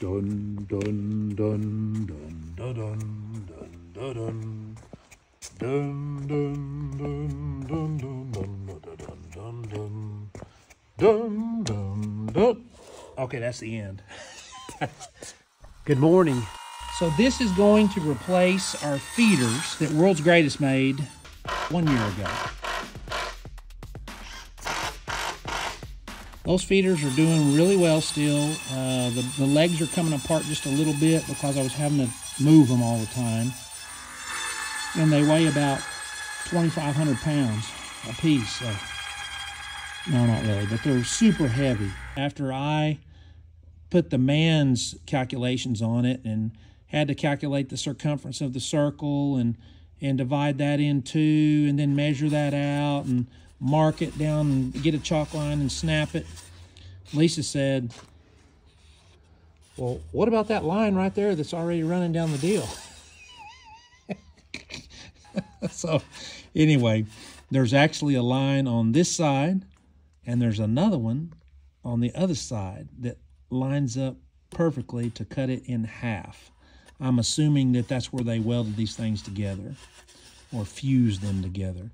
Dun dun dun dun dun dun dun dun dun dun dun dun dun dun dun dun dun. Okay, that's the end. Good morning. So this is going to replace our feeders that World's Greatest made 1 year ago. Those feeders are doing really well still. The legs are coming apart just a little bit because I was having to move them all the time. And they weigh about 2,500 pounds a piece. So, no, not really, but they're super heavy. After I put the man's calculations on it and had to calculate the circumference of the circle and divide that in two and then measure that out and mark it down and get a chalk line and snap it, Lisa said, well, what about that line right there that's already running down the deal? So anyway, there's actually a line on this side and there's another one on the other side that lines up perfectly to cut it in half. I'm assuming that that's where they welded these things together or fused them together.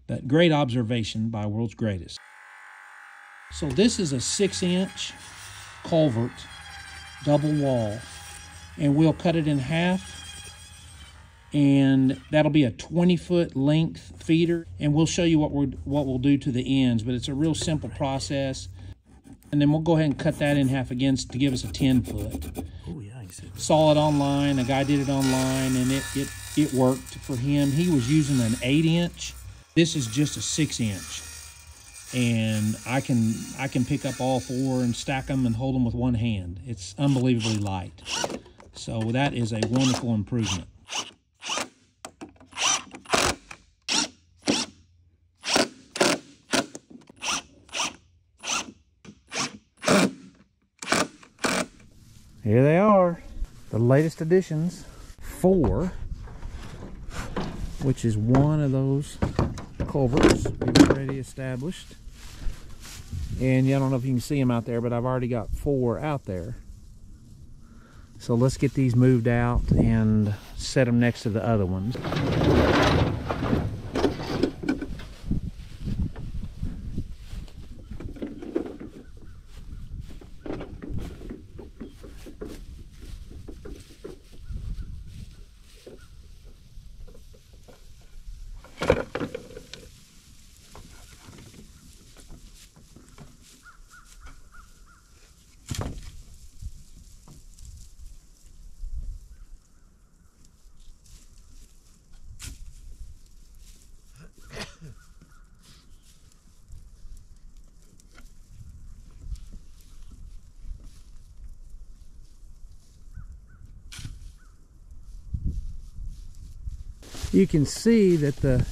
But great observation by World's Greatest. So this is a 6-inch culvert, double wall, and we'll cut it in half, and that'll be a 20-foot length feeder, and we'll show you what we'll do to the ends, but it's a real simple process. And then we'll go ahead and cut that in half again to give us a 10-foot. Oh yeah, I see. Saw it online, a guy did it online, and it worked for him. He was using an 8-inch. This is just a 6-inch, and I can pick up all four and stack them and hold them with one hand. It's unbelievably light. So that is a wonderful improvement. Here they are, the latest additions. 4, which is one of those culverts we've already established. And I don't know if you can see them out there, but I've already got 4 out there. So let's get these moved out and set them next to the other ones. You can see that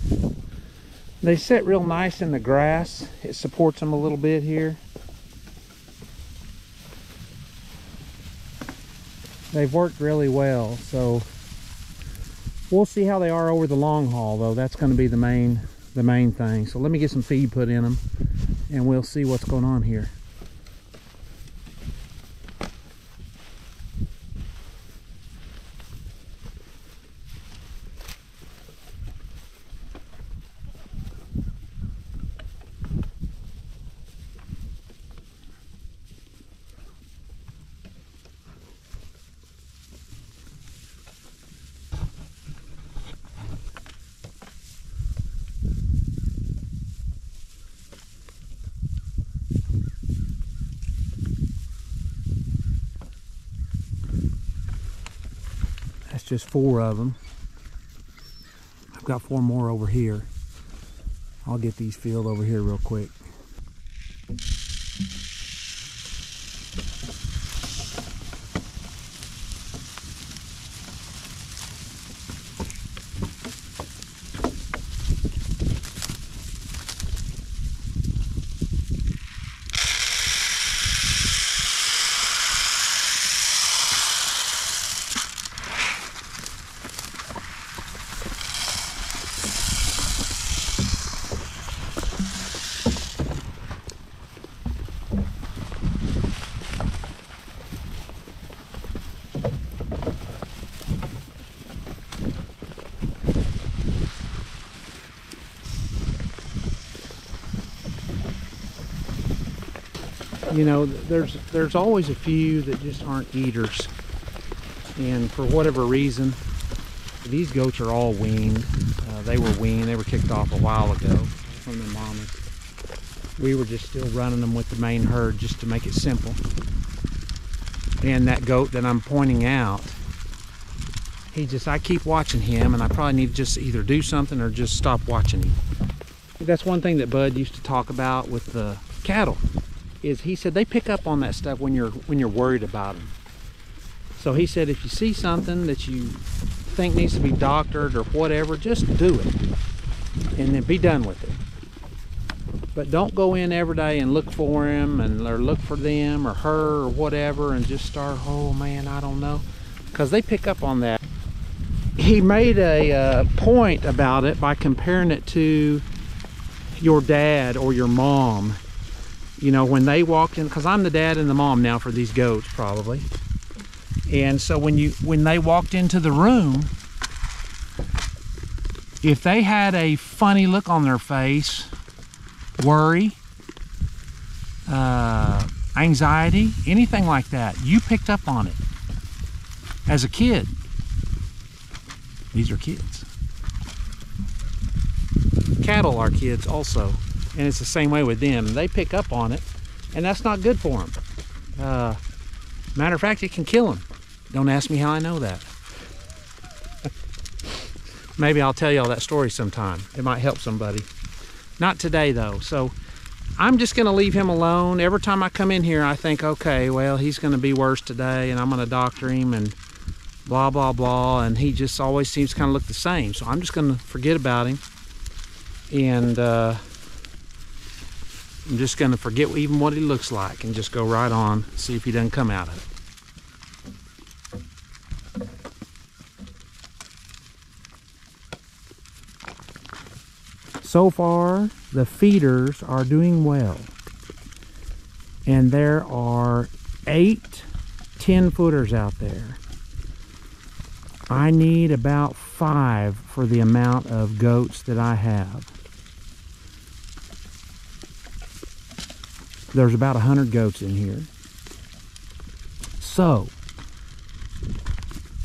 they sit real nice in the grass. It supports them a little bit here. They've worked really well, so we'll see how they are over the long haul, though. That's going to be the main thing. So let me get some feed put in them and we'll see what's going on here. Just 4 of them. I've got 4 more over here. I'll get these filled over here real quick. You know, there's always a few that just aren't eaters, and for whatever reason, these goats are all weaned. They were weaned. They were kicked off a while ago from their mamas. We were just still running them with the main herd just to make it simple. And that goat that I'm pointing out, I keep watching him, and I probably need to just either do something or just stop watching him. That's one thing that Bud used to talk about with the cattle, is he said they pick up on that stuff when you're worried about them. So he said if you see something that you think needs to be doctored or whatever, just do it and then be done with it. But don't go in every day and look for him or look for them or her or whatever and just start, oh man, I don't know, because they pick up on that. He made a point about it by comparing it to your dad or your mom. You know, when they walked in, because I'm the dad and the mom now for these goats probably. And so when they walked into the room, if they had a funny look on their face, worry, anxiety, anything like that, you picked up on it as a kid. These are kids. Cattle are kids also, and it's the same way with them. They pick up on it, and that's not good for them. Matter of fact, it can kill them. Don't ask me how I know that. Maybe I'll tell y'all that story sometime. It might help somebody. Not today though. So I'm just gonna leave him alone. Every time I come in here, I think, okay, well, he's gonna be worse today, and I'm gonna doctor him and blah, blah, blah. And he just always seems to kind of look the same. So I'm just gonna forget about him. And I'm just gonna forget even what he looks like and just go right on, see if he doesn't come out of it. So far, the feeders are doing well. And there are 8 10-footers out there. I need about 5 for the amount of goats that I have. There's about 100 goats in here. So,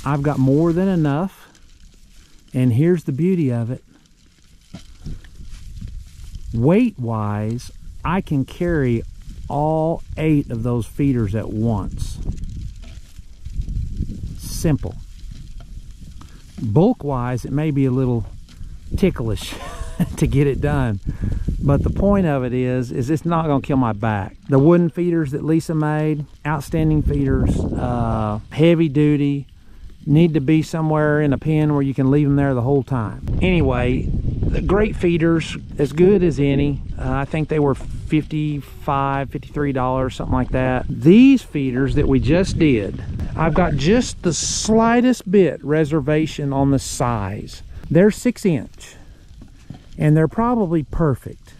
I've got more than enough. And here's the beauty of it. Weight-wise, I can carry all 8 of those feeders at once. Simple. Bulk-wise, it may be a little ticklish to get it done. But the point of it is it's not going to kill my back. The wooden feeders that Lisa made, outstanding feeders, heavy duty, need to be somewhere in a pen where you can leave them there the whole time. Anyway, the great feeders, as good as any. I think they were $55, $53, something like that. These feeders that we just did, I've got just the slightest bit reservation on the size. They're 6-inch, and they're probably perfect.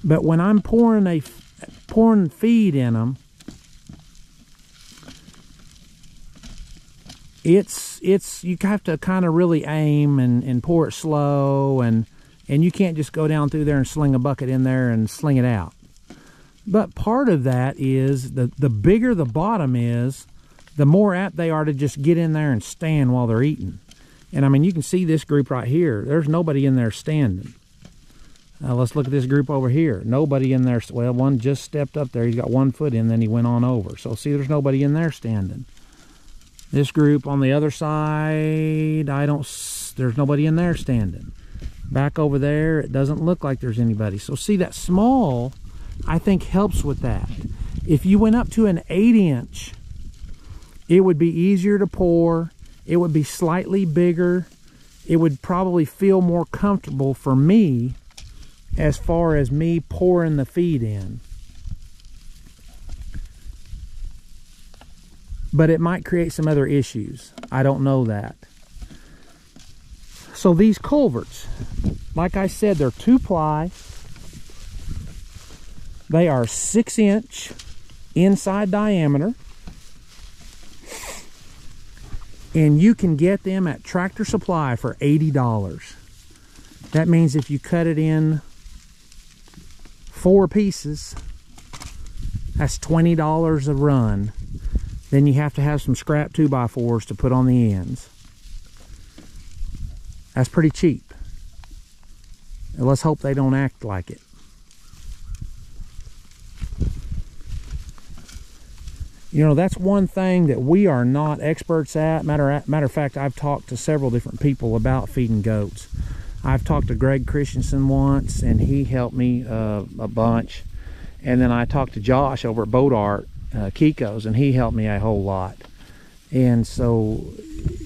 But when I'm pouring feed in them, you have to kind of really aim and pour it slow, and you can't just go down through there and sling a bucket in there and sling it out. But part of that is the bigger the bottom is, the more apt they are to just get in there and stand while they're eating. And I mean, you can see this group right here. There's nobody in there standing. Let's look at this group over here. Nobody in there. Well, one just stepped up there. He's got 1 foot in, then he went on over. So see, there's nobody in there standing. This group on the other side, there's nobody in there standing. Back over there, it doesn't look like there's anybody. So see, that small, I think, helps with that. If you went up to an 8-inch, it would be easier to pour. It would be slightly bigger. It would probably feel more comfortable for me as far as me pouring the feed in. But it might create some other issues. I don't know that. So these culverts, like I said, they're 2-ply. They are 6-inch inside diameter. And you can get them at Tractor Supply for $80. That means if you cut it in 4 pieces, That's $20 a run. Then you have to have some scrap 2x4s to put on the ends. That's pretty cheap. And let's hope they don't act like it. You know, that's one thing that we are not experts at. Matter of fact, I've talked to several different people about feeding goats. I've talked to Greg Christensen once, and he helped me a bunch. And then I talked to Josh over at Boat Art, Kiko's, and he helped me a whole lot. And so,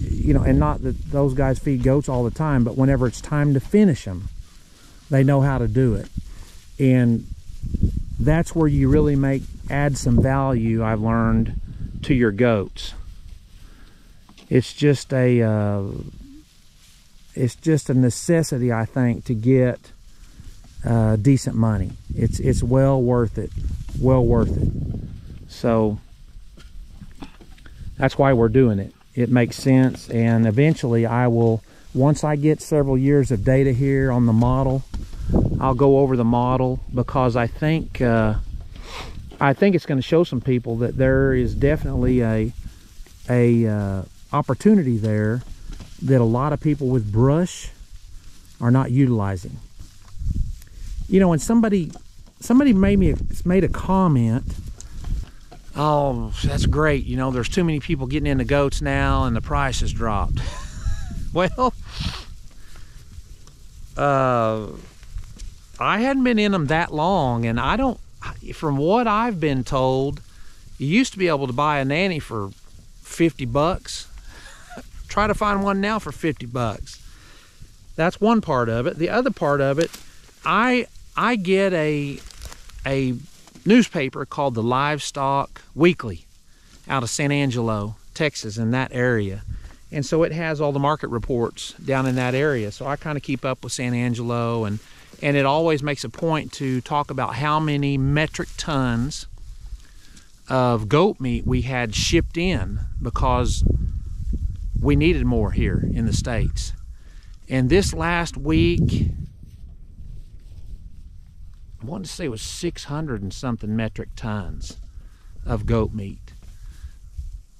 you know, and not that those guys feed goats all the time, but whenever it's time to finish them, they know how to do it. And that's where you really add some value, I've learned, to your goats. It's just a necessity, I think, to get decent money. It's well worth it. Well worth it. So that's why we're doing it. It makes sense, and eventually I will, once I get several years of data here on the model, I'll go over the model, because I think it's going to show some people that there is definitely a opportunity there that a lot of people with brush are not utilizing. You know, when somebody made a comment, oh, that's great, you know, there's too many people getting into goats now and the price has dropped. Well, I hadn't been in them that long, and from what I've been told, you used to be able to buy a nanny for 50 bucks. Try to find one now for 50 bucks. That's one part of it. The other part of it, I get a newspaper called the Livestock Weekly out of San Angelo, Texas, in that area. And so it has all the market reports down in that area. So I kind of keep up with San Angelo, and it always makes a point to talk about how many metric tons of goat meat we had shipped in, because we needed more here in the States. And this last week, I wanted to say it was 600 and something metric tons of goat meat.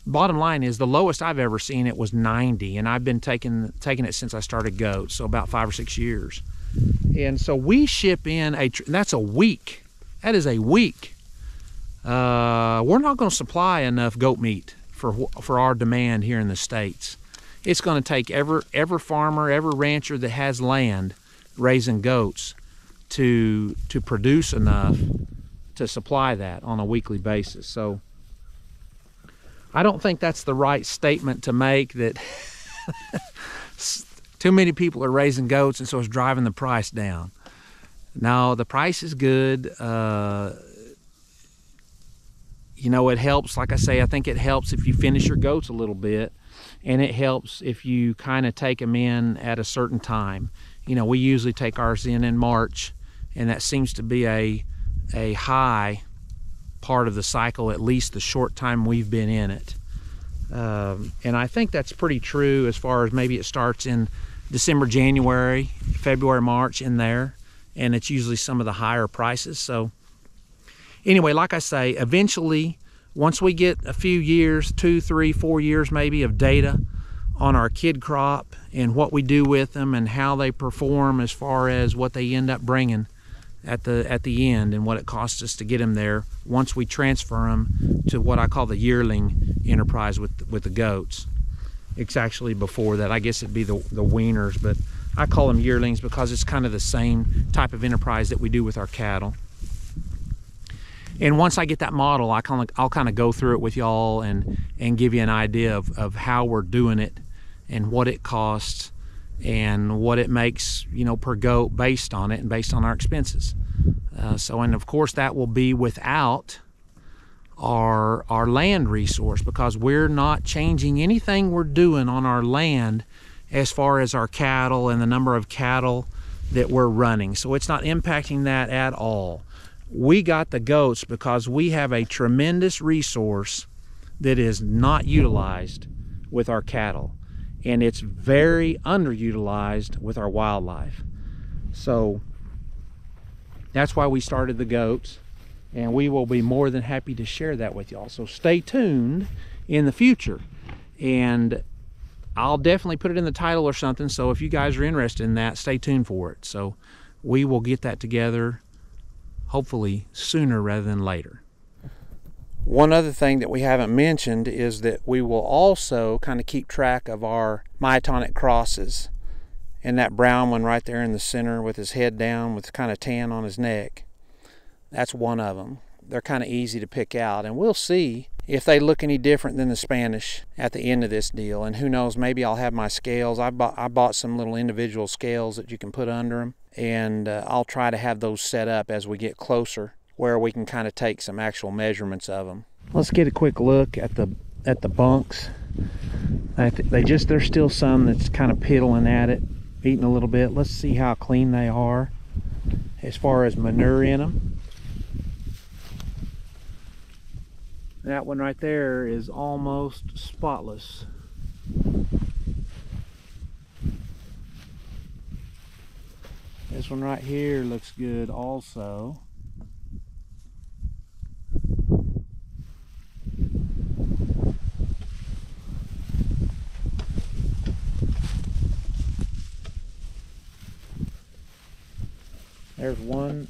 Bottom line is, the lowest I've ever seen it was 90, and I've been taking it since I started goats, so about 5 or 6 years. And so we ship in that's a week. That is a week. We're not going to supply enough goat meat for our demand here in the States. It's going to take every farmer, every rancher that has land raising goats to produce enough to supply that on a weekly basis. So I don't think that's the right statement to make, that too many people are raising goats and so it's driving the price down. No, the price is good. You know, it helps, like I say, I think it helps if you finish your goats a little bit, and it helps if you kind of take them in at a certain time. You know, we usually take ours in March, and that seems to be a high part of the cycle, at least the short time we've been in it. And I think that's pretty true as far as maybe it starts in December, January, February, March, in there, and it's usually some of the higher prices. So anyway, like I say, eventually, once we get a few years, 2, 3, 4 years maybe of data on our kid crop and what we do with them and how they perform as far as what they end up bringing at the end and what it costs us to get them there once we transfer them to what I call the yearling enterprise with the goats. It's actually before that. I guess it'd be the weaners, but I call them yearlings because it's kind of the same type of enterprise that we do with our cattle. And once I get that model, I'll kind of go through it with y'all and give you an idea of how we're doing it and what it costs and what it makes, you know, per goat based on it and based on our expenses. And of course that will be without our land resource, because we're not changing anything we're doing on our land as far as our cattle and the number of cattle that we're running. So it's not impacting that at all. We got the goats because we have a tremendous resource that is not utilized with our cattle, and it's very underutilized with our wildlife. So that's why we started the goats. and we will be more than happy to share that with y'all. So stay tuned in the future, and I'll definitely put it in the title or something, so if you guys are interested in that, stay tuned for it. So we will get that together hopefully sooner rather than later. One other thing that we haven't mentioned is that we will also kind of keep track of our myotonic crosses. And that brown one right there in the center with his head down with kind of tan on his neck, that's one of them. They're kind of easy to pick out, and we'll see if they look any different than the Spanish at the end of this deal. And who knows, maybe I'll have my scales. I bought some little individual scales that you can put under them, and I'll try to have those set up as we get closer where we can kind of take some actual measurements of them. Let's get a quick look at the bunks. There's still some that's kind of piddling at it, eating a little bit. Let's see how clean they are as far as manure in them. That one right there is almost spotless. This one right here looks good also.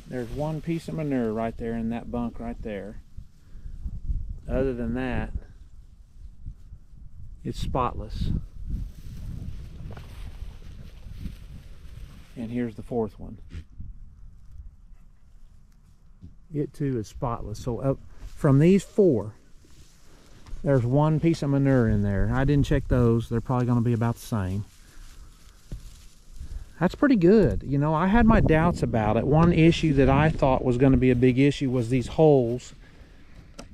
There's one piece of manure right there in that bunk right there. Other than that, it's spotless. And here's the fourth one. It too is spotless. So from these four, there's one piece of manure in there. I didn't check those. They're probably going to be about the same. That's pretty good. You know, I had my doubts about it. One issue that I thought was going to be a big issue was these holes.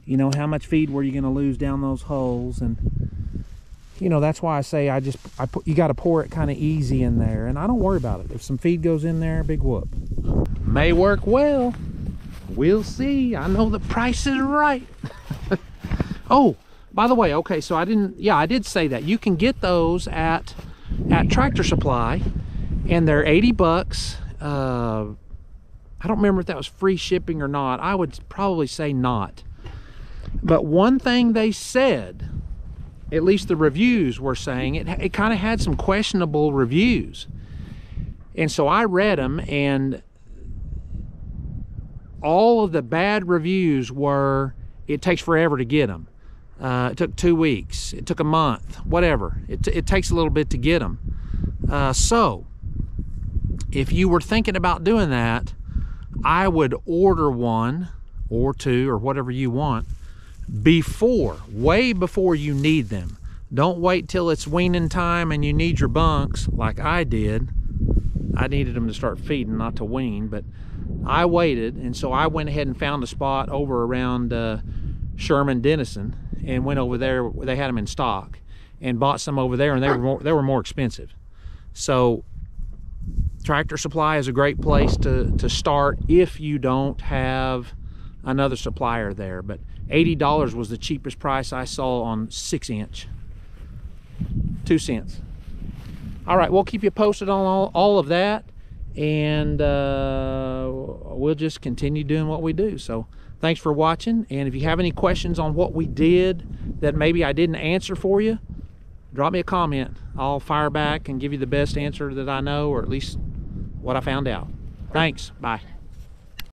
You know, how much feed were you going to lose down those holes? And, you know, that's why I say you got to pour it kind of easy in there. And I don't worry about it. If some feed goes in there, big whoop. May work well. We'll see. I know the price is right. Oh, by the way, okay, so I did say that. You can get those at Tractor Supply. And they're 80 bucks. I don't remember if that was free shipping or not. I would probably say not. But one thing they said, at least the reviews were saying, it kind of had some questionable reviews. And so I read them, and all of the bad reviews were, it takes forever to get them. It took 2 weeks. It took a month. Whatever. It takes a little bit to get them. So if you were thinking about doing that, I would order one or two or whatever you want way before you need them. Don't wait till it's weaning time and you need your bunks like I did. I needed them to start feeding, not to wean, but I waited, and so I went ahead and found a spot over around Sherman, Denison, and went over there. They had them in stock, and bought some over there, and they were more expensive. So Tractor Supply is a great place to start if you don't have another supplier there. But $80 was the cheapest price I saw on 6-inch. 2 cents. All right, we'll keep you posted on all of that, and we'll just continue doing what we do. So thanks for watching, and if you have any questions on what we did that maybe I didn't answer for you, drop me a comment. I'll fire back and give you the best answer that I know, or at least what I found out. Thanks. Bye.